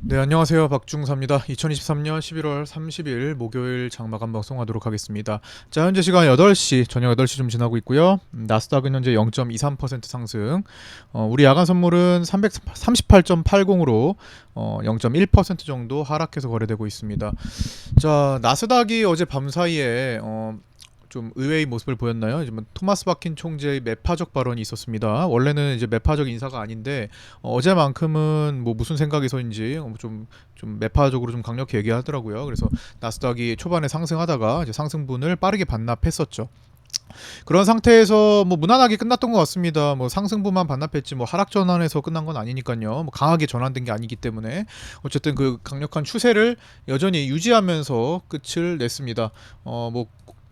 네, 안녕하세요. 박중사입니다. 2023년 11월 30일 목요일 장마감 방송하도록 하겠습니다. 자, 현재 시간 8시, 저녁 8시 좀 지나고 있고요. 나스닥은 현재 0.23% 상승. 우리 야간 선물은 338.80으로 0.1% 정도 하락해서 거래되고 있습니다. 자, 나스닥이 어제 밤 사이에 좀 의외의 모습을 보였나요? 이제 뭐 토마스 바킨 총재의 매파적 발언이 있었습니다. 원래는 이제 매파적 인사가 아닌데 어제만큼은 뭐 무슨 생각에서인지 좀 매파적으로 좀 강력히 얘기하더라고요. 그래서 나스닥이 초반에 상승하다가 이제 상승분을 빠르게 반납했었죠. 그런 상태에서 뭐 무난하게 끝났던 것 같습니다. 뭐 상승분만 반납했지 뭐 하락 전환에서 끝난 건 아니니까요. 뭐 강하게 전환된 게 아니기 때문에 어쨌든 그 강력한 추세를 여전히 유지하면서 끝을 냈습니다. 뭐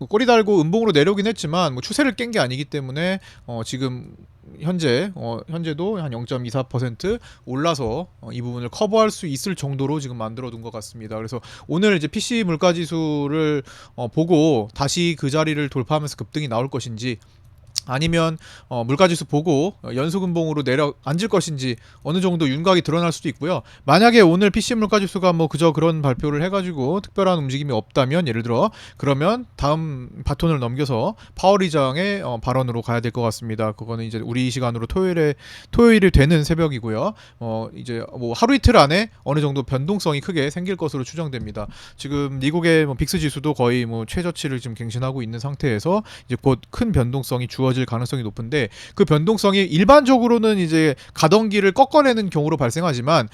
꼬리 달고 음봉으로 내려오긴 했지만 뭐 추세를 깬 게 아니기 때문에 지금 현재도 한 0.24% 올라서 이 부분을 커버할 수 있을 정도로 지금 만들어 둔 것 같습니다. 그래서 오늘 이제 PC 물가 지수를 보고 다시 그 자리를 돌파하면서 급등이 나올 것인지, 아니면 물가지수 보고 연속음봉으로 내려 앉을 것인지 어느 정도 윤곽이 드러날 수도 있고요. 만약에 오늘 PC 물가지수가 뭐 그저 그런 발표를 해가지고 특별한 움직임이 없다면, 예를 들어 그러면 다음 바톤을 넘겨서 파월 의장의 발언으로 가야 될 것 같습니다. 그거는 이제 우리 시간으로 토요일이 되는 새벽이고요. 이제 뭐 하루 이틀 안에 어느 정도 변동성이 크게 생길 것으로 추정됩니다. 지금 미국의 뭐 빅스 지수도 거의 뭐 최저치를 지금 갱신하고 있는 상태에서 이제 곧 큰 변동성이 주어질 가능성이 높은데, 그 변동성이 일반적으로는 이제 가던 길을 꺾어내는 경우로 발생하지만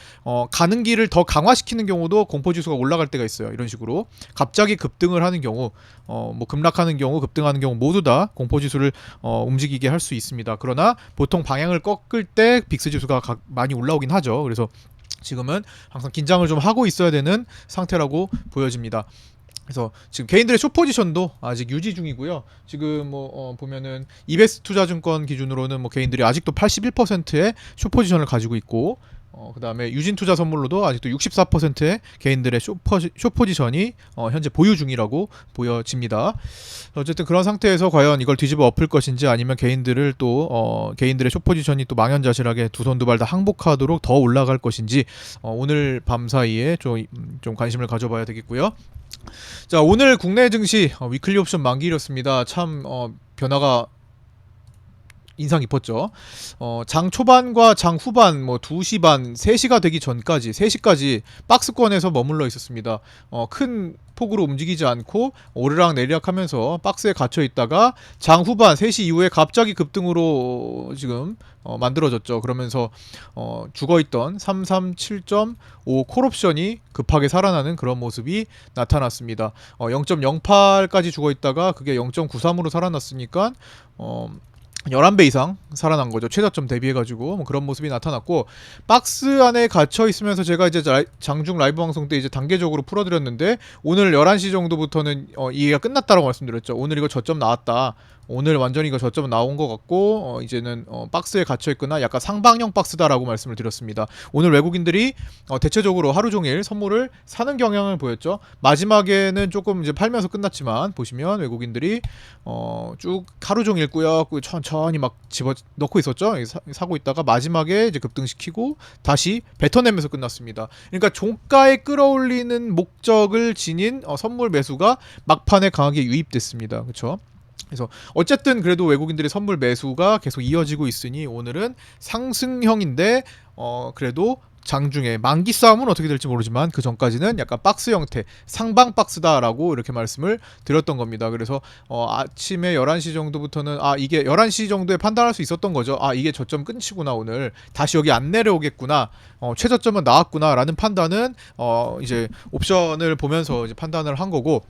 가는 길을 더 강화시키는 경우도 공포지수가 올라갈 때가 있어요. 이런 식으로 갑자기 급등을 하는 경우, 뭐 급락하는 경우, 급등하는 경우 모두 다 공포지수를 움직이게 할 수 있습니다. 그러나 보통 방향을 꺾을 때 빅스 지수가 많이 올라오긴 하죠. 그래서 지금은 항상 긴장을 좀 하고 있어야 되는 상태라고 보여집니다. 그래서 지금 개인들의 숏 포지션도 아직 유지 중이고요. 지금 뭐 보면은 이베스트 투자증권 기준으로는 뭐 개인들이 아직도 81%의 숏 포지션을 가지고 있고, 그다음에 유진투자 선물로도 아직도 64%의 개인들의 숏 포지션이 현재 보유 중이라고 보여집니다. 어쨌든 그런 상태에서 과연 이걸 뒤집어 엎을 것인지, 아니면 개인들을 또 개인들의 숏 포지션이 또 망연자실하게 두 손 두 발 다 항복하도록 더 올라갈 것인지 오늘 밤 사이에 좀 관심을 가져봐야 되겠고요. 자, 오늘 국내 증시 위클리 옵션 만기일이었습니다. 참 변화가 인상 깊었죠. 장 초반과 장 후반, 뭐 2시 반, 3시가 되기 전까지, 3시까지 박스권에서 머물러 있었습니다. 큰 폭으로 움직이지 않고 오르락 내리락 하면서 박스에 갇혀 있다가 장 후반 3시 이후에 갑자기 급등으로 지금 만들어졌죠. 그러면서 죽어있던 337.5 콜옵션이 급하게 살아나는 그런 모습이 나타났습니다. 0.08까지 죽어있다가 그게 0.93으로 살아났으니까 11배 이상 살아난 거죠. 최저점 대비해가지고 뭐 그런 모습이 나타났고, 박스 안에 갇혀 있으면서 제가 이제 장중 라이브 방송 때 이제 단계적으로 풀어드렸는데, 오늘 11시 정도부터는 이해가 끝났다라고 말씀드렸죠. 오늘 이거 저점 나왔다. 오늘 완전히 이거 저점 나온 것 같고 이제는 박스에 갇혀 있거나 약간 상방형 박스다라고 말씀을 드렸습니다. 오늘 외국인들이 대체적으로 하루 종일 선물을 사는 경향을 보였죠. 마지막에는 조금 이제 팔면서 끝났지만, 보시면 외국인들이 쭉 하루 종일 꾸역꾸역 천천히 막 집어 넣고 있었죠. 사고 있다가 마지막에 이제 급등시키고 다시 뱉어내면서 끝났습니다. 그러니까 종가에 끌어올리는 목적을 지닌 선물 매수가 막판에 강하게 유입됐습니다. 그렇죠? 그래서 어쨌든 그래도 외국인들의 선물 매수가 계속 이어지고 있으니 오늘은 상승형인데, 그래도 장중에 만기 싸움은 어떻게 될지 모르지만 그 전까지는 약간 박스 형태, 상방 박스다라고 이렇게 말씀을 드렸던 겁니다. 그래서 아침에 11시 정도부터는 이게 11시 정도에 판단할 수 있었던 거죠. 이게 저점 끝이구나, 오늘 다시 여기 안 내려오겠구나, 최저점은 나왔구나 라는 판단은 이제 옵션을 보면서 이제 판단을 한 거고,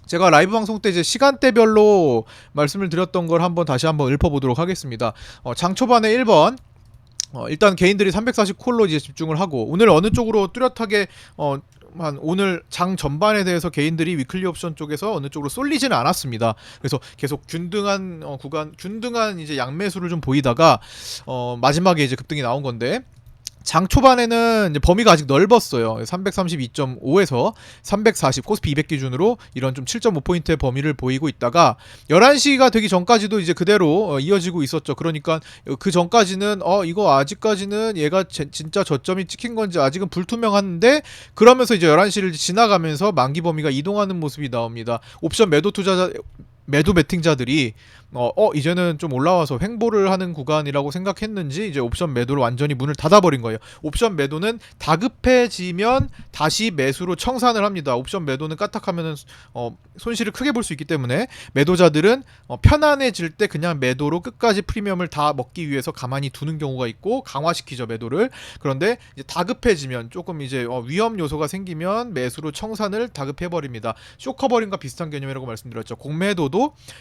제가 라이브 방송 때 이제 시간대별로 말씀을 드렸던 걸 다시 한번 읊어보도록 하겠습니다. 장 초반에 1번, 일단 개인들이 340 콜로 이제 집중을 하고, 오늘 어느 쪽으로 뚜렷하게 오늘 장 전반에 대해서 개인들이 위클리 옵션 쪽에서 어느 쪽으로 쏠리지는 않았습니다. 그래서 계속 균등한 균등한 이제 양매수를 좀 보이다가 마지막에 이제 급등이 나온 건데, 장 초반에는 이제 범위가 아직 넓었어요. 332.5에서 340 코스피 200 기준으로 이런 좀 7.5포인트의 범위를 보이고 있다가 11시가 되기 전까지도 이제 그대로 이어지고 있었죠. 그러니까 그 전까지는 이거 아직까지는 얘가 진짜 저점이 찍힌 건지 아직은 불투명한데, 그러면서 이제 11시를 지나가면서 만기 범위가 이동하는 모습이 나옵니다. 옵션 매도 투자자 매도 베팅자들이 이제는 좀 올라와서 횡보를 하는 구간이라고 생각했는지 이제 옵션 매도를 완전히 문을 닫아버린 거예요. 옵션 매도는 다급해지면 다시 매수로 청산을 합니다. 옵션 매도는 까딱하면은 손실을 크게 볼 수 있기 때문에 매도자들은 편안해질 때 그냥 매도로 끝까지 프리미엄을 다 먹기 위해서 가만히 두는 경우가 있고 강화시키죠, 매도를. 그런데 이제 다급해지면 조금 이제 위험 요소가 생기면 매수로 청산을 다급해버립니다. 쇼커버링과 비슷한 개념이라고 말씀드렸죠.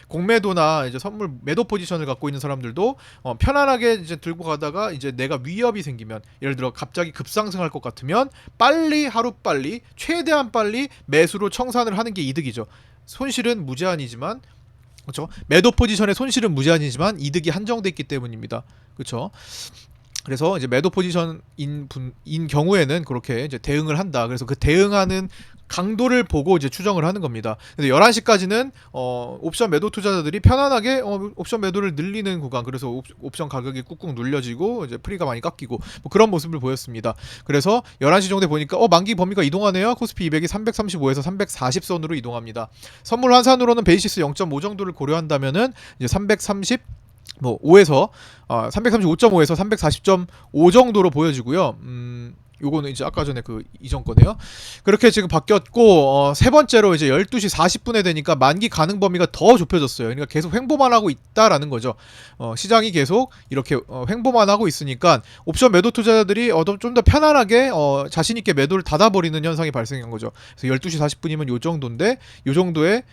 공매도나 이제 선물 매도 포지션을 갖고 있는 사람들도 편안하게 이제 들고 가다가 이제 내가 위협이 생기면, 예를 들어 갑자기 급상승할 것 같으면 빨리, 하루 빨리, 최대한 빨리 매수로 청산을 하는 게 이득이죠. 손실은 무제한이지만, 그렇죠? 매도 포지션의 손실은 무제한이지만 이득이 한정돼 있기 때문입니다. 그렇죠? 그래서 이제 매도 포지션인 경우에는 그렇게 이제 대응을 한다. 그래서 그 대응하는 강도를 보고 이제 추정을 하는 겁니다. 근데 11시까지는 옵션 매도 투자자들이 편안하게 옵션 매도를 늘리는 구간, 그래서 옵션 가격이 꾹꾹 눌려지고 이제 프리가 많이 깎이고 뭐 그런 모습을 보였습니다. 그래서 11시 정도에 보니까 만기 범위가 이동하네요. 코스피 200이 335에서 340선으로 이동합니다. 선물 환산으로는 베이시스 0.5 정도를 고려한다면은 이제 330 5에서 335.5에서 340.5 정도로 보여지고요. 요거는 이제 아까 전에 그 이전 거네요. 그렇게 지금 바뀌었고, 세 번째로 이제 12시 40분에 되니까 만기 가능 범위가 더 좁혀졌어요. 그러니까 계속 횡보만 하고 있다라는 거죠. 시장이 계속 이렇게 횡보만 하고 있으니까 옵션 매도 투자자들이 좀 더 편안하게 자신 있게 매도를 닫아버리는 현상이 발생한 거죠. 그래서 12시 40분이면 요 정도인데, 요 정도의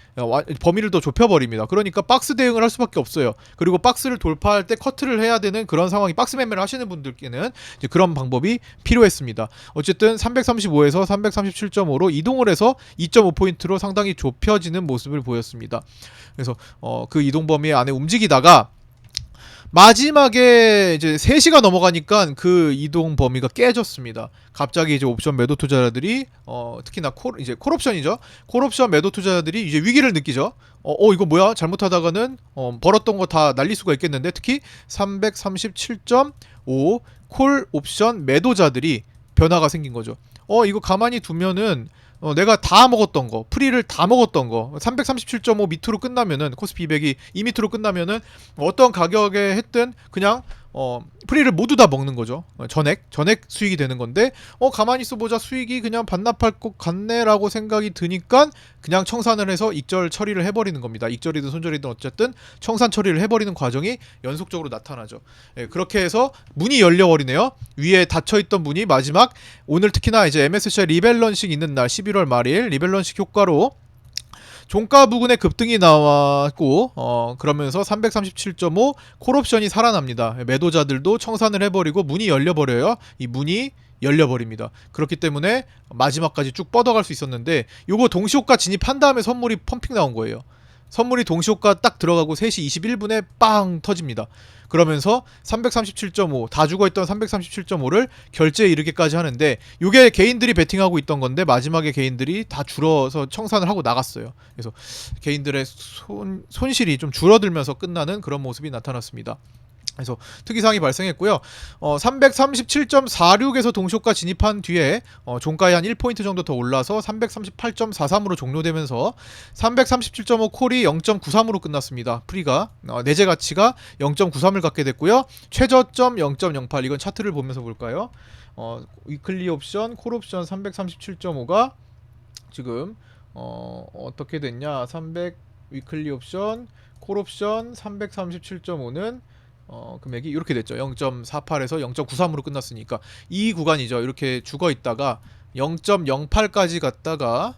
범위를 더 좁혀버립니다. 그러니까 박스 대응을 할 수밖에 없어요. 그리고 박스를 돌파할 때 커트를 해야 되는 그런 상황이, 박스 매매를 하시는 분들께는 이제 그런 방법이 필요했습니다. 어쨌든 335에서 337.5로 이동을 해서 2.5포인트로 상당히 좁혀지는 모습을 보였습니다. 그래서 그 이동 범위 안에 움직이다가 마지막에 이제 3시가 넘어가니까 그 이동 범위가 깨졌습니다. 갑자기 이제 옵션 매도 투자자들이 특히나 콜옵션이죠. 콜옵션 매도 투자자들이 이제 위기를 느끼죠. 이거 뭐야? 잘못하다가는 벌었던 거 다 날릴 수가 있겠는데, 특히 337.5 콜옵션 매도자들이 변화가 생긴 거죠. 이거 가만히 두면은 내가 다 먹었던 거, 프리를 다 먹었던 거, 337.5 밑으로 끝나면은, 코스피 200이 이 밑으로 끝나면은 어떤 가격에 했든 그냥 프리를 모두 다 먹는 거죠. 전액 수익이 되는 건데, 가만히 있어보자 수익이 그냥 반납할 것 같네라고 생각이 드니까 그냥 청산을 해서 익절 처리를 해버리는 겁니다. 익절이든 손절이든 어쨌든 청산 처리를 해버리는 과정이 연속적으로 나타나죠. 그렇게 해서 문이 열려버리네요. 위에 닫혀있던 문이 마지막, 오늘 특히나 이제 MSCI 리밸런싱 있는 날 11월 말일 리밸런싱 효과로 종가 부근에 급등이 나왔고, 그러면서 337.5 콜옵션이 살아납니다. 매도자들도 청산을 해버리고 문이 열려버려요. 이 문이 열려버립니다. 그렇기 때문에 마지막까지 쭉 뻗어갈 수 있었는데, 요거 동시호가 진입한 다음에 선물이 펌핑 나온 거예요. 선물이 동시호가 딱 들어가고 3시 21분에 빵 터집니다. 그러면서 337.5, 다 죽어있던 337.5를 결제에 이르게까지 하는데, 이게 개인들이 베팅하고 있던 건데 마지막에 개인들이 다 줄어서 청산을 하고 나갔어요. 그래서 개인들의 손실이 좀 줄어들면서 끝나는 그런 모습이 나타났습니다. 그래서 특이사항이 발생했고요. 337.46에서 동시호가 진입한 뒤에 종가에 한 1포인트 정도 더 올라서 338.43으로 종료되면서 337.5 콜이 0.93으로 끝났습니다. 프리가 내재 가치가 0.93을 갖게 됐고요. 최저점 0.08, 이건 차트를 보면서 볼까요? 위클리 옵션, 콜 옵션 337.5가 지금 어떻게 됐냐? 300 위클리 옵션, 콜 옵션 337.5는 금액이 이렇게 됐죠. 0.48에서 0.93으로 끝났으니까 이 구간이죠. 이렇게 죽어 있다가 0.08까지 갔다가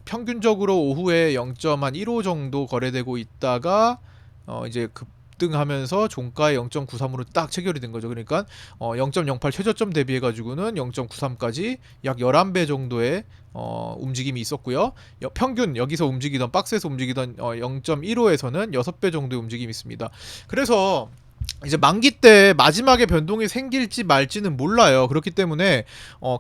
평균적으로 오후에 0.15 정도 거래되고 있다가 이제 급등하면서 종가에 0.93으로 딱 체결이 된 거죠. 그러니까 0.08 최저점 대비해 가지고는 0.93까지 약 11배 정도의 움직임이 있었고요. 평균 여기서 움직이던 박스에서 움직이던 0.15에서는 6배 정도의 움직임이 있습니다. 그래서 이제 만기 때 마지막에 변동이 생길지 말지는 몰라요. 그렇기 때문에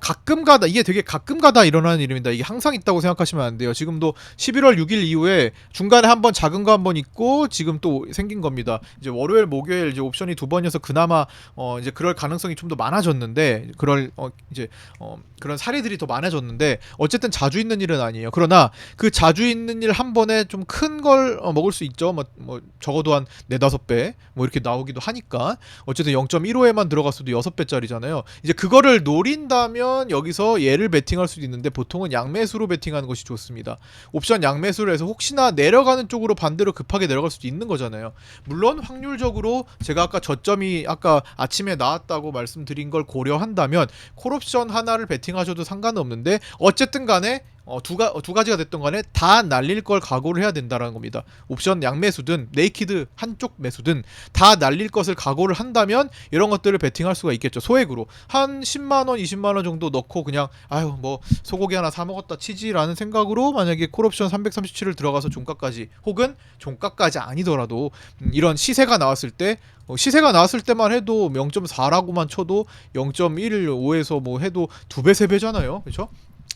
가끔 가다, 이게 되게 가끔 가다 일어나는 일입니다. 이게 항상 있다고 생각하시면 안 돼요. 지금도 11월 6일 이후에 중간에 한번 작은 거 한번 있고 지금 또 생긴 겁니다. 이제 월요일 목요일 이제 옵션이 두 번이어서 그나마 이제 그럴 가능성이 좀 더 많아졌는데, 그런 사례들이 더 많아졌는데, 어쨌든 자주 있는 일은 아니에요. 그러나 그 자주 있는 일 한 번에 좀 큰 걸 먹을 수 있죠. 뭐 적어도 한 4-5배 뭐 이렇게 나오기도 하니까. 어쨌든 0.15에만 들어갔어도 6배짜리잖아요. 이제 그거를 노린다면 여기서 얘를 베팅할 수도 있는데, 보통은 양매수로 베팅하는 것이 좋습니다. 옵션 양매수를 해서 혹시나 내려가는 쪽으로 반대로 급하게 내려갈 수도 있는 거잖아요. 물론 확률적으로 제가 아까 저점이 아까 아침에 나왔다고 말씀드린 걸 고려한다면 콜옵션 하나를 베팅하셔도 상관은 없는데, 어쨌든 간에 두 가지가 됐던 간에 다 날릴 걸 각오를 해야 된다는 겁니다. 옵션 양매수든 네이키드 한쪽 매수든 다 날릴 것을 각오를 한다면 이런 것들을 베팅할 수가 있겠죠. 소액으로 한 10만원 20만원 정도 넣고 그냥 아유 뭐 소고기 하나 사 먹었다 치지라는 생각으로 만약에 콜옵션 337을 들어가서 종가까지, 혹은 종가까지 아니더라도 이런 시세가 나왔을 때, 시세가 나왔을 때만 해도 0.4라고만 쳐도 0.15에서 뭐 해도 2배 3배잖아요. 그렇죠?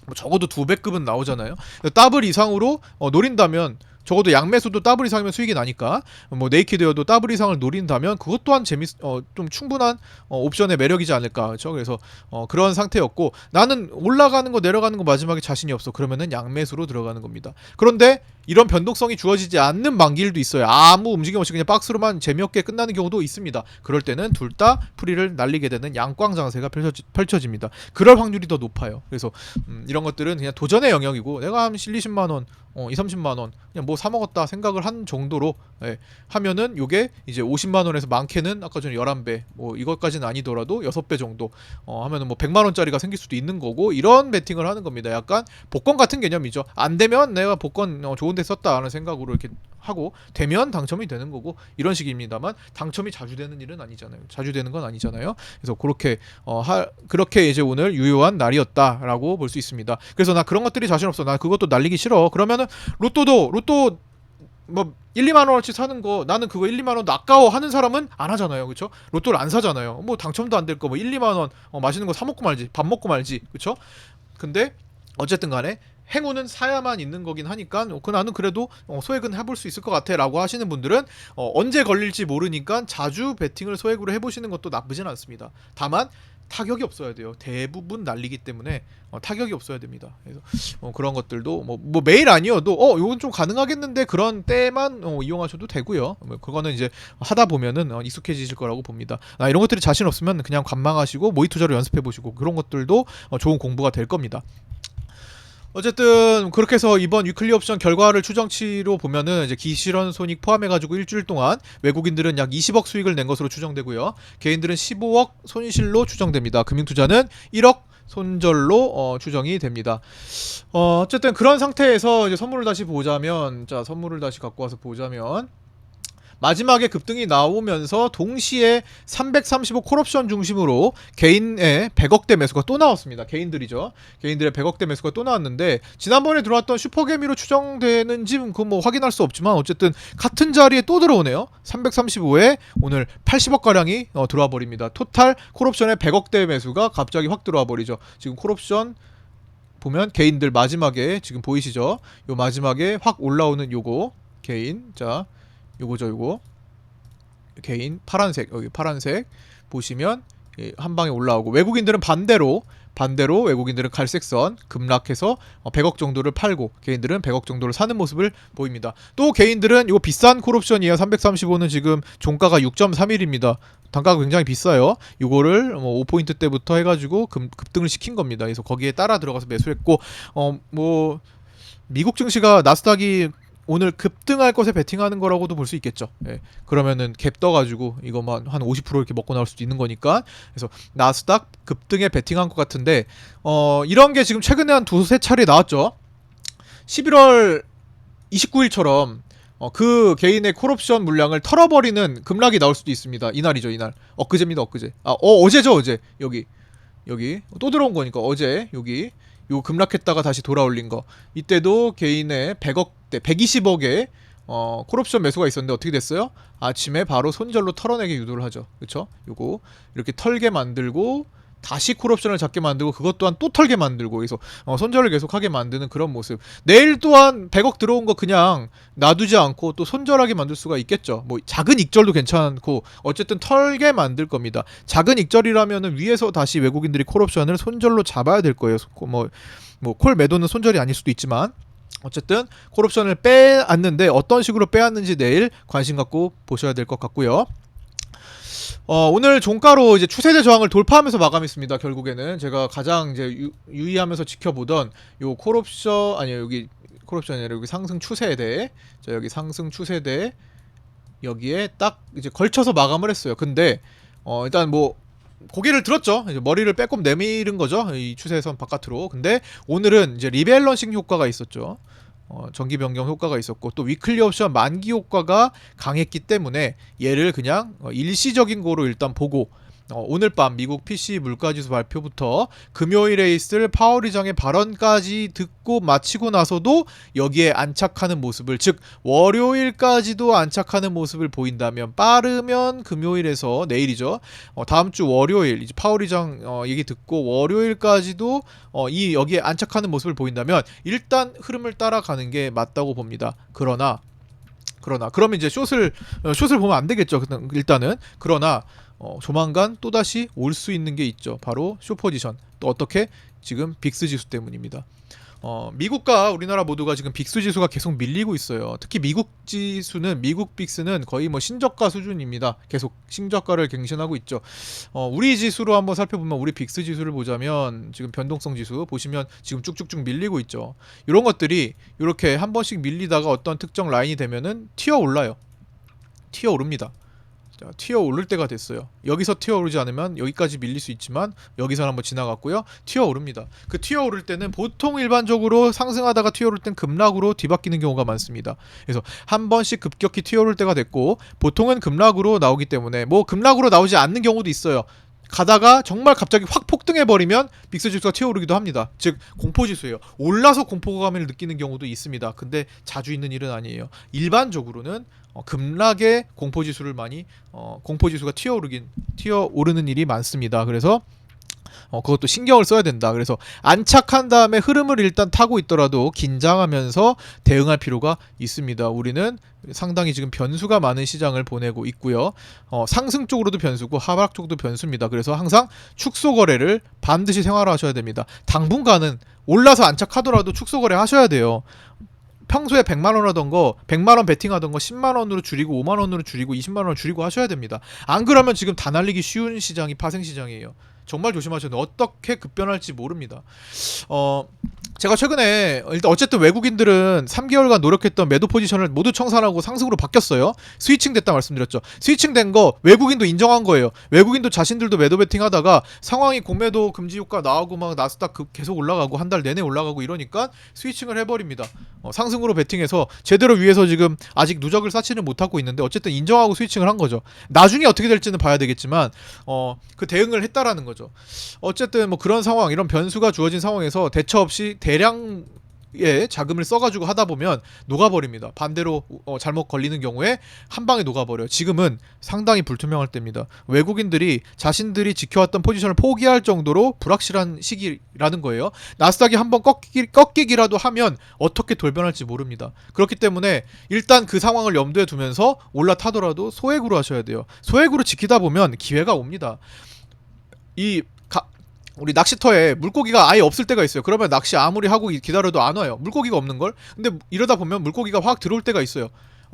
뭐 적어도 2배급은 나오잖아요. 더블 이상으로 노린다면, 적어도 양매수도 더블 이상이면 수익이 나니까, 뭐 네이키드여도 더블 이상을 노린다면 그것 또한 좀 충분한 옵션의 매력이지 않을까. 그렇죠? 그래서 그런 상태였고, 나는 올라가는 거 내려가는 거 마지막에 자신이 없어. 그러면은 양매수로 들어가는 겁니다. 그런데 이런 변동성이 주어지지 않는 만기일도 있어요. 아무 움직임 없이 그냥 박스로만 재미없게 끝나는 경우도 있습니다. 그럴 때는 둘 다 프리를 날리게 되는 양광 장세가 펼쳐집니다. 그럴 확률이 더 높아요. 그래서 이런 것들은 그냥 도전의 영역이고, 내가 한 1-20만원 2-30만원 그냥 뭐 사먹었다 생각을 한 정도로 하면은 요게 이제 50만원에서 많게는 아까 전에 11배 뭐 이것까지는 아니더라도 6배 정도 하면은 뭐 100만원짜리가 생길 수도 있는 거고, 이런 베팅을 하는 겁니다. 약간 복권 같은 개념이죠. 안 되면 내가 복권 좋은 데 썼다 하는 생각으로 이렇게 하고, 되면 당첨이 되는 거고, 이런 식입니다만 당첨이 자주 되는 일은 아니잖아요. 자주 되는 건 아니잖아요. 그래서 그렇게 이제 오늘 유효한 날이었다라고 볼 수 있습니다. 그래서 나 그런 것들이 자신 없어, 나 그것도 날리기 싫어, 그러면은 로또 뭐 1-2만원어치 사는 거, 나는 그거 1-2만원도 아까워 하는 사람은 안 하잖아요. 그쵸? 로또를 안 사잖아요. 뭐 당첨도 안 될 거 뭐 1-2만원 맛있는 거 사 먹고 말지, 밥 먹고 말지. 그쵸? 근데 어쨌든 간에 행운은 사야만 있는 거긴 하니까 나는 그래도 소액은 해볼 수 있을 것 같아 라고 하시는 분들은 언제 걸릴지 모르니까 자주 베팅을 소액으로 해보시는 것도 나쁘진 않습니다. 다만 타격이 없어야 돼요. 대부분 날리기 때문에 타격이 없어야 됩니다. 그래서 그런 것들도 뭐 매일 아니어도 이건 좀 가능하겠는데 그런 때만 이용하셔도 되고요. 그거는 이제 하다 보면은 익숙해지실 거라고 봅니다. 이런 것들이 자신 없으면 그냥 관망하시고 모의 투자로 연습해 보시고, 그런 것들도 좋은 공부가 될 겁니다. 어쨌든 그렇게 해서 이번 위클리 옵션 결과를 추정치로 보면은 이제 기실현 손익 포함해가지고 일주일 동안 외국인들은 약 20억 수익을 낸 것으로 추정되고요. 개인들은 15억 손실로 추정됩니다. 금융투자는 1억 손절로 추정이 됩니다. 어쨌든 그런 상태에서 이제 선물을 다시 보자면, 자 선물을 다시 갖고 와서 보자면, 마지막에 급등이 나오면서 동시에 335 콜옵션 중심으로 개인의 100억대 매수가 또 나왔습니다. 개인들이죠. 개인들의 100억대 매수가 또 나왔는데, 지난번에 들어왔던 슈퍼개미로 추정되는지 그건 뭐 확인할 수 없지만 어쨌든 같은 자리에 또 들어오네요. 335에 오늘 80억가량이 들어와 버립니다. 토탈 콜옵션의 100억대 매수가 갑자기 확 들어와 버리죠. 지금 콜옵션 보면 개인들 마지막에 지금 보이시죠? 요 마지막에 확 올라오는 요거 개인, 자 요거죠. 요거 개인 파란색, 여기 파란색 보시면 한 방에 올라오고, 외국인들은 반대로 외국인들은 갈색선 급락해서 100억 정도를 팔고 개인들은 100억 정도를 사는 모습을 보입니다. 또 개인들은 이거 비싼 콜옵션이에요. 335는 지금 종가가 6.31입니다. 단가가 굉장히 비싸요. 이거를 5포인트 때부터 해가지고 급등을 시킨 겁니다. 그래서 거기에 따라 들어가서 매수했고, 뭐 미국 증시가 나스닥이 오늘 급등할 것에 베팅하는 거라고도 볼 수 있겠죠. 그러면은 갭 떠가지고 이거만 한 50% 이렇게 먹고 나올 수도 있는 거니까. 그래서 나스닥 급등에 베팅한 것 같은데, 이런 게 지금 최근에 한 2-3차례 나왔죠. 11월 29일처럼 그 개인의 콜옵션 물량을 털어버리는 급락이 나올 수도 있습니다. 이날이죠, 이날. 엊그제입니다, 엊그제. 어제죠, 어제. 여기 또 들어온 거니까 어제 여기 요 급락했다가 다시 돌아올린 거. 이때도 개인의 100억대 120억에 콜옵션 매수가 있었는데 어떻게 됐어요? 아침에 바로 손절로 털어내게 유도를 하죠. 그쵸? 요거 이렇게 털게 만들고 다시 콜옵션을 잡게 만들고 그것 또한 또 털게 만들고 그래서 손절을 계속하게 만드는 그런 모습. 내일 또한 100억 들어온 거 그냥 놔두지 않고 또 손절하게 만들 수가 있겠죠. 뭐 작은 익절도 괜찮고 어쨌든 털게 만들 겁니다. 작은 익절이라면은 위에서 다시 외국인들이 콜옵션을 손절로 잡아야 될 거예요. 뭐 콜 매도는 손절이 아닐 수도 있지만 어쨌든 콜옵션을 빼앗는데 어떤 식으로 빼앗는지 내일 관심 갖고 보셔야 될 것 같고요. 오늘 종가로 이제 추세대 저항을 돌파하면서 마감했습니다. 결국에는 제가 가장 이제 유의하면서 지켜보던 요 콜옵션 아니요 여기 콜옵션이 아니라 여기 상승 추세대 자 여기 상승 추세대 여기에 딱 이제 걸쳐서 마감을 했어요. 근데 일단 뭐 고개를 들었죠. 이제 머리를 빼꼼 내밀은 거죠. 이 추세선 바깥으로. 근데 오늘은 이제 리밸런싱 효과가 있었죠. 정기 변경 효과가 있었고 또 위클리 옵션 만기 효과가 강했기 때문에 얘를 그냥 일시적인 거로 일단 보고 오늘 밤 미국 PC 물가지수 발표부터 금요일에 있을 파월 의장의 발언까지 듣고 마치고 나서도 여기에 안착하는 모습을 즉 월요일까지도 안착하는 모습을 보인다면 빠르면 금요일에서 내일이죠. 다음 주 월요일 이제 파월 의장 얘기 듣고 월요일까지도 이 여기에 안착하는 모습을 보인다면 일단 흐름을 따라가는 게 맞다고 봅니다. 그러나 그러면 이제 숏을 보면 안 되겠죠. 일단은 그러나 조만간 또다시 올 수 있는 게 있죠. 바로 숏 포지션. 또 어떻게? 지금 빅스 지수 때문입니다. 미국과 우리나라 모두가 지금 빅스 지수가 계속 밀리고 있어요. 특히 미국 빅스는 거의 뭐 신저가 수준입니다. 계속 신저가를 갱신하고 있죠. 우리 지수로 한번 살펴보면 우리 빅스 지수를 보자면 지금 변동성 지수 보시면 지금 쭉쭉쭉 밀리고 있죠. 이런 것들이 이렇게 한 번씩 밀리다가 어떤 특정 라인이 되면은 튀어 올라요. 튀어 오릅니다. 튀어 오를 때가 됐어요. 여기서 튀어 오르지 않으면 여기까지 밀릴 수 있지만 여기서 한번 지나갔고요. 튀어 오릅니다. 그 튀어 오를 때는 보통 일반적으로 상승하다가 튀어 오를 땐 급락으로 뒤바뀌는 경우가 많습니다. 그래서 한 번씩 급격히 튀어 오를 때가 됐고 보통은 급락으로 나오기 때문에 뭐 급락으로 나오지 않는 경우도 있어요. 가다가 정말 갑자기 확 폭등해버리면 빅스 지수가 튀어오르기도 합니다. 즉 공포지수예요. 올라서 공포감을 느끼는 경우도 있습니다. 근데 자주 있는 일은 아니에요. 일반적으로는 급락의 공포지수를 많이 공포지수가 튀어오르는 일이 많습니다. 그래서 그것도 신경을 써야 된다. 그래서 안착한 다음에 흐름을 일단 타고 있더라도 긴장하면서 대응할 필요가 있습니다. 우리는 상당히 지금 변수가 많은 시장을 보내고 있고요. 상승 쪽으로도 변수고 하락 쪽도 변수입니다. 그래서 항상 축소 거래를 반드시 생활화하셔야 됩니다. 당분간은 올라서 안착하더라도 축소 거래 하셔야 돼요. 평소에 100만원 하던 거 100만원 베팅하던 거 10만원으로 줄이고 5만원으로 줄이고 20만원으로 줄이고 하셔야 됩니다. 안 그러면 지금 다 날리기 쉬운 시장이 파생시장이에요. 정말 조심하셔야 돼요. 어떻게 급변할지 모릅니다. 제가 최근에 일단 어쨌든 외국인들은 3개월간 노력했던 매도 포지션을 모두 청산하고 상승으로 바뀌었어요. 스위칭 됐다 말씀드렸죠. 스위칭 된 거 외국인도 인정한 거예요. 외국인도 자신들도 매도 베팅 하다가 상황이 공매도 금지 효과 나오고 막 나스닥 계속 올라가고 한 달 내내 올라가고 이러니까 스위칭을 해버립니다. 상승으로 베팅해서 제대로 위에서 지금 아직 누적을 쌓지는 못하고 있는데 어쨌든 인정하고 스위칭을 한 거죠. 나중에 어떻게 될지는 봐야 되겠지만 그 대응을 했다라는 거죠. 어쨌든 뭐 그런 상황 이런 변수가 주어진 상황에서 대처 없이 대량의 자금을 써가지고 하다 보면 녹아버립니다. 반대로 잘못 걸리는 경우에 한 방에 녹아버려요. 지금은 상당히 불투명할 때입니다. 외국인들이 자신들이 지켜왔던 포지션을 포기할 정도로 불확실한 시기라는 거예요. 나스닥이 한번 꺾이기라도 하면 어떻게 돌변할지 모릅니다. 그렇기 때문에 일단 그 상황을 염두에 두면서 올라타더라도 소액으로 하셔야 돼요. 소액으로 지키다 보면 기회가 옵니다. 우리 낚시터에 물고기가 아예 없을 때가 있어요. 그러면 낚시 아무리 하고 기다려도 안 와요. 물고기가 없는 걸. 근데 이러다 보면 물고기가 확 들어올 때가 있어요.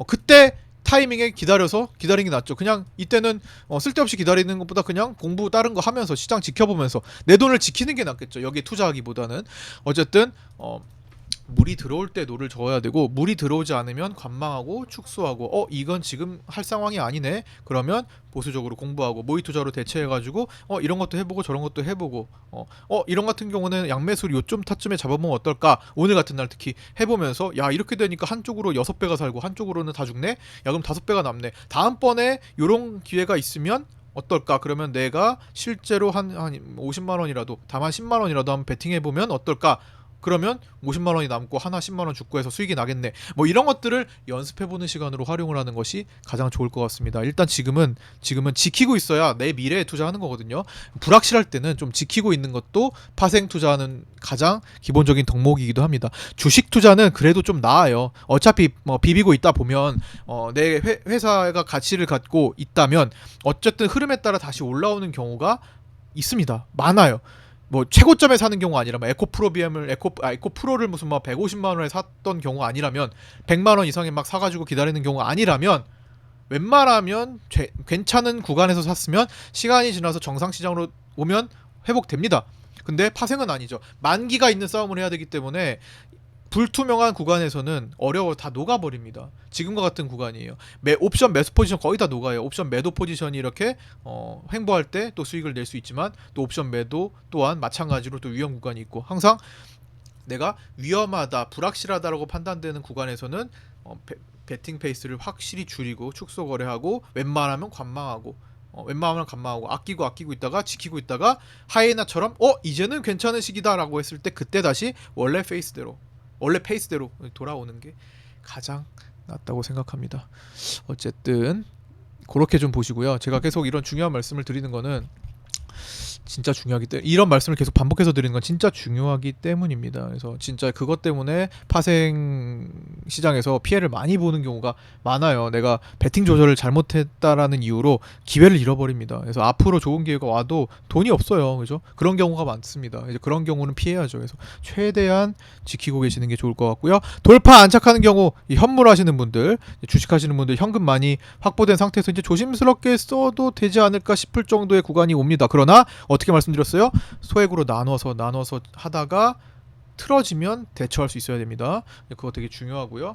그때 타이밍에 기다리는 게 낫죠. 그냥 이때는 쓸데없이 기다리는 것보다 그냥 공부 다른 거 하면서 시장 지켜보면서 내 돈을 지키는 게 낫겠죠. 여기에 투자하기보다는. 어쨌든 물이 들어올 때 노를 저어야 되고 물이 들어오지 않으면 관망하고 축소하고 이건 지금 할 상황이 아니네. 그러면 보수적으로 공부하고 모의 투자로 대체해가지고 이런 것도 해보고 저런 것도 해보고 이런 같은 경우는 양매수를 요점 타쯤에 잡아보면 어떨까. 오늘 같은 날 특히 해보면서 야 이렇게 되니까 한쪽으로 6배가 살고 한쪽으로는 다 죽네. 야 그럼 5배가 남네. 다음번에 요런 기회가 있으면 어떨까? 그러면 내가 실제로 한 50만원이라도 다만 10만원이라도 한번 베팅해보면 어떨까? 그러면 50만 원이 남고 하나 10만 원 죽고 해서 수익이 나겠네. 뭐 이런 것들을 연습해보는 시간으로 활용을 하는 것이 가장 좋을 것 같습니다. 일단 지금은 지키고 있어야 내 미래에 투자하는 거거든요. 불확실할 때는 좀 지키고 있는 것도 파생 투자하는 가장 기본적인 덕목이기도 합니다. 주식 투자는 그래도 좀 나아요. 어차피 뭐 비비고 있다 보면 내 회사가 가치를 갖고 있다면 어쨌든 흐름에 따라 다시 올라오는 경우가 있습니다. 많아요. 뭐 최고점에 사는 경우 아니라면 에코프로비엠을 에코프로를 무슨 막 150만 원에 샀던 경우 아니라면 100만 원 이상에 막 사가지고 기다리는 경우 아니라면 웬만하면 괜찮은 구간에서 샀으면 시간이 지나서 정상 시장으로 오면 회복됩니다. 근데 파생은 아니죠. 만기가 있는 싸움을 해야 되기 때문에 불투명한 구간에서는 어려워 다 녹아버립니다. 지금과 같은 구간이에요. 옵션 매수 포지션 거의 다 녹아요. 옵션 매도 포지션이 이렇게 횡보할 때 또 수익을 낼 수 있지만 또 옵션 매도 또한 마찬가지로 또 위험 구간이 있고 항상 내가 위험하다, 불확실하다라고 판단되는 구간에서는 베팅 페이스를 확실히 줄이고 축소 거래하고 웬만하면 관망하고 아끼고 있다가 지키고 있다가 하이에나처럼 이제는 괜찮은 시기다라고 했을 때 그때 다시 원래 페이스대로 돌아오는 게 가장 낫다고 생각합니다. 어쨌든 그렇게 좀 보시고요. 제가 계속 이런 중요한 말씀을 드리는 거는 진짜 중요하기 때문에 이런 말씀을 계속 반복해서 드리는 건 진짜 중요하기 때문입니다. 그래서 진짜 그것 때문에 파생 시장에서 피해를 많이 보는 경우가 많아요. 내가 베팅 조절을 잘못했다라는 이유로 기회를 잃어버립니다. 그래서 앞으로 좋은 기회가 와도 돈이 없어요. 그죠? 그런 경우가 많습니다. 이제 그런 경우는 피해야죠. 그래서 최대한 지키고 계시는 게 좋을 것 같고요. 돌파 안착하는 경우 현물하시는 분들, 주식하시는 분들 현금 많이 확보된 상태에서 이제 조심스럽게 써도 되지 않을까 싶을 정도의 구간이 옵니다. 그러나 어떻게 말씀드렸어요? 소액으로 나눠서 하다가 틀어지면 대처할 수 있어야 됩니다. 그거 되게 중요하고요.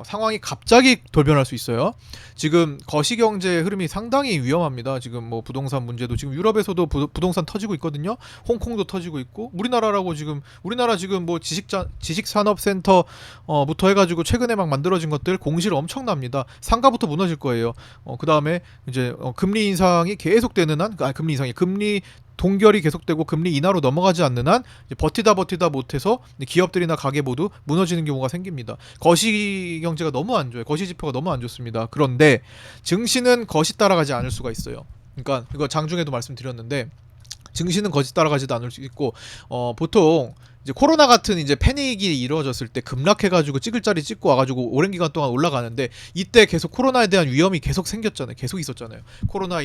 상황이 갑자기 돌변할 수 있어요. 지금 거시경제 흐름이 상당히 위험합니다. 지금 뭐 부동산 문제도 지금 유럽에서도 부동산 터지고 있거든요. 홍콩도 터지고 있고 우리나라 지금 뭐 지식산업센터부터 해가지고 최근에 막 만들어진 것들 공실 엄청납니다. 상가부터 무너질 거예요. 그 다음에 이제 금리 인상이 계속되는 한 금리 동결이 계속되고 금리 인하로 넘어가지 않는 한 버티다 못해서 기업들이나 가게 모두 무너지는 경우가 생깁니다. 거시 경제가 너무 안 좋아요. 거시 지표가 너무 안 좋습니다. 그런데 증시는 거시 따라가지 않을 수가 있어요. 그러니까 이거 장중에도 말씀드렸는데 증시는 거시 따라가지도 않을 수 있고 보통 이제 코로나 같은 이제 패닉이 이루어졌을 때 급락해가지고 찍을 자리 찍고 와가지고 오랜 기간 동안 올라가는데 이때 계속 코로나에 대한 위험이 계속 생겼잖아요. 계속 있었잖아요. 코로나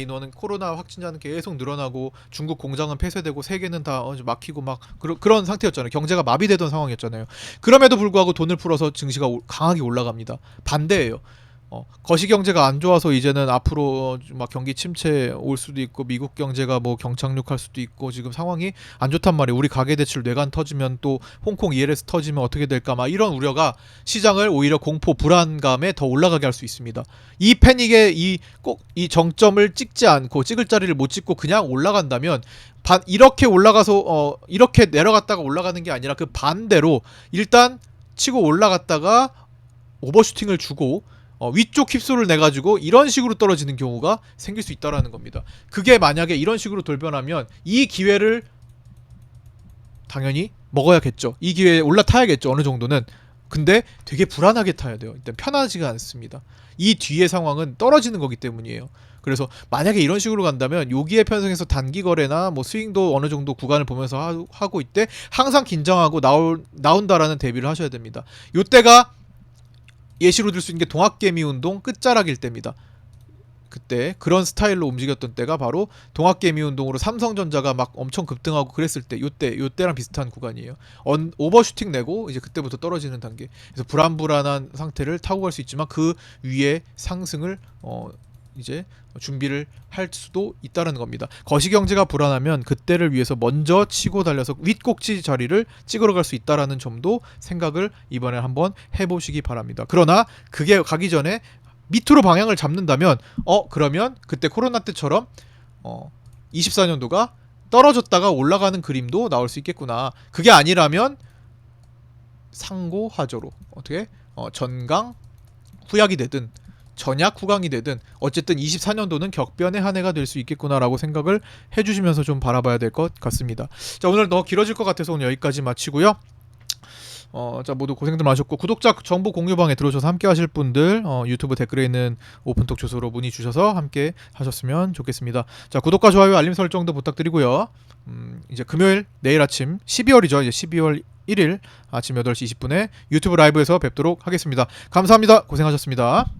확진자는 계속 늘어나고 중국 공장은 폐쇄되고 세계는 다 막히고 막 그런 상태였잖아요. 경제가 마비되던 상황이었잖아요. 그럼에도 불구하고 돈을 풀어서 증시가 강하게 올라갑니다. 반대예요. 거시경제가 안 좋아서 이제는 앞으로 막 경기 침체 올 수도 있고 미국 경제가 뭐 경착륙할 수도 있고 지금 상황이 안 좋단 말이에요. 우리 가계대출 뇌관 터지면 또 홍콩 ELS 터지면 어떻게 될까 막 이런 우려가 시장을 오히려 공포 불안감에 더 올라가게 할 수 있습니다. 이 패닉에 꼭 이 정점을 찍지 않고 찍을 자리를 못 찍고 그냥 올라간다면 이렇게 올라가서 이렇게 내려갔다가 올라가는 게 아니라 그 반대로 일단 치고 올라갔다가 오버슈팅을 주고 위쪽 힙소를 내가지고 이런 식으로 떨어지는 경우가 생길 수 있다라는 겁니다. 그게 만약에 이런 식으로 돌변하면 이 기회를 당연히 먹어야겠죠. 이 기회에 올라타야겠죠. 어느 정도는. 근데 되게 불안하게 타야 돼요. 일단 편하지가 않습니다. 이 뒤의 상황은 떨어지는 거기 때문이에요. 그래서 만약에 이런 식으로 간다면 여기에 편성해서 단기 거래나 뭐 스윙도 어느 정도 구간을 보면서 하고 있대 항상 긴장하고 나온다라는 대비를 하셔야 됩니다. 요때가 예시로 들 수 있는 게 동학개미 운동 끝자락일 때입니다. 그때 그런 스타일로 움직였던 때가 바로 동학개미 운동으로 삼성전자가 막 엄청 급등하고 그랬을 때 요때랑 비슷한 구간이에요. 오버슈팅 내고 이제 그때부터 떨어지는 단계. 그래서 불안한 상태를 타고 갈 수 있지만 그 위에 상승을 이제 준비를 할 수도 있다는 겁니다. 거시경제가 불안하면 그때를 위해서 먼저 치고 달려서 윗꼭지 자리를 찍으러 갈 수 있다라는 점도 생각을 이번에 한번 해보시기 바랍니다. 그러나 그게 가기 전에 밑으로 방향을 잡는다면 그러면 그때 코로나 때처럼 24년도가 떨어졌다가 올라가는 그림도 나올 수 있겠구나. 그게 아니라면 상고하저로 어떻게 전강 후약이 되든 전약 후강이 되든 어쨌든 24년도는 격변의 한 해가 될 수 있겠구나라고 생각을 해주시면서 좀 바라봐야 될 것 같습니다. 자, 오늘 너무 길어질 것 같아서 오늘 여기까지 마치고요. 자 모두 고생들 많으셨고 구독자 정보 공유방에 들어오셔서 함께 하실 분들 유튜브 댓글에 있는 오픈톡 주소로 문의 주셔서 함께 하셨으면 좋겠습니다. 자 구독과 좋아요 알림 설정도 부탁드리고요. 이제 금요일 내일 아침 12월이죠. 이제 12월 1일 아침 8시 20분에 유튜브 라이브에서 뵙도록 하겠습니다. 감사합니다. 고생하셨습니다.